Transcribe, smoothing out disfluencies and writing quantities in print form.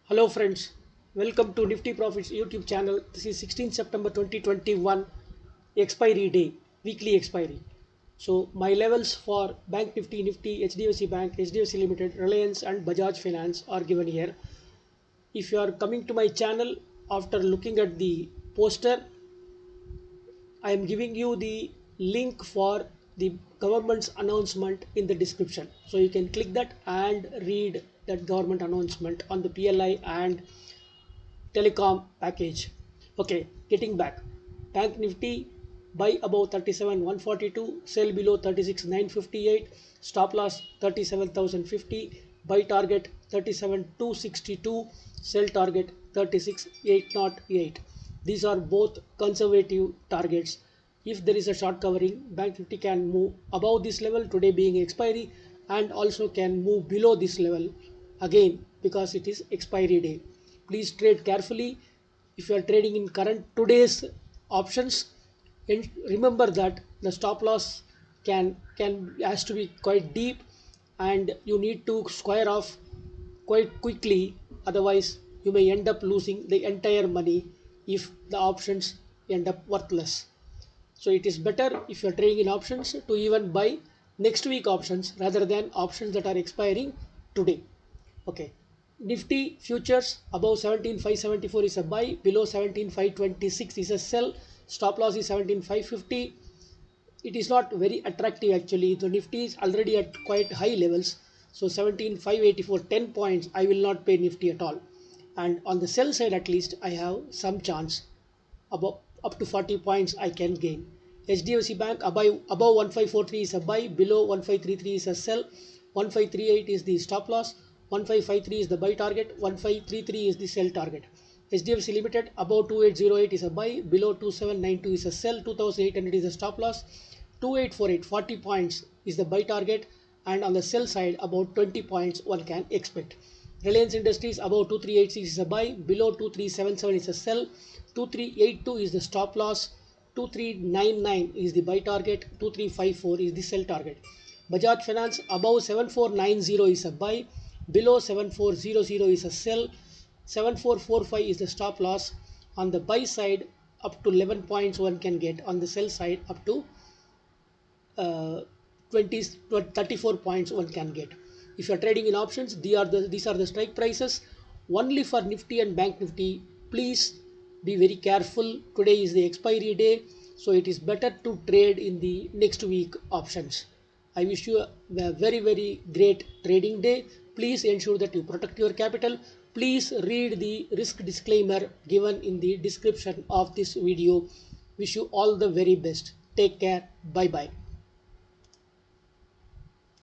Hello friends, welcome to Nifty Profits YouTube channel. This is 16 September 2021 expiry day, weekly expiry. So my levels for Bank Nifty, Nifty, HDFC Bank, HDFC Limited, Reliance and Bajaj Finance are given here. If you are coming to my channel after looking at the poster, I am giving you the link for the government's announcement in the description. So you can click that and read that government announcement on the PLI and telecom package. Okay, getting back. Bank Nifty buy above 37,142, sell below 36,958, stop loss 37,050, buy target 37,262, sell target 36,808. These are both conservative targets. If there is a short covering, Bank Nifty can move above this level, today being expiry, and also can move below this level again because it is expiry day. Please trade carefully. If you are trading in current today's options, and remember that the stop loss can has to be quite deep, and you need to square off quite quickly, otherwise you may end up losing the entire money if the options end up worthless. So it is better if you are trading in options to even buy next week options rather than options that are expiring today. Okay. Nifty futures above 17,574 is a buy, below 17,526 is a sell, stop loss is 17,550. It is not very attractive actually. The Nifty is already at quite high levels. So 17,584, 10 points, I will not pay Nifty at all. And on the sell side at least, I have some chance. Above, up to 40 points I can gain. HDFC Bank above 1543 is a buy, below 1533 is a sell, 1538 is the stop loss, 1553 is the buy target, 1533 is the sell target. HDFC Limited above 2808 is a buy, below 2792 is a sell, 2800 is the stop loss, 2848, 40 points is the buy target, and on the sell side about 20 points one can expect. Reliance Industries above 2386 is a buy, below 2377 is a sell, 2382 is the stop loss, 2399 is the buy target, 2354 is the sell target. Bajaj Finance above 7490 is a buy, below 7400 is a sell, 7445 is the stop loss. On the buy side up to 11 points one can get, on the sell side up to uh, 20 34 points one can get. If you are trading in options, these are the strike prices only for Nifty and Bank Nifty. Please be very careful. Today is the expiry day, so it is better to trade in the next week options. I wish you a very great trading day. Please ensure that you protect your capital. Please read the risk disclaimer given in the description of this video. Wish you all the very best. Take care. Bye bye.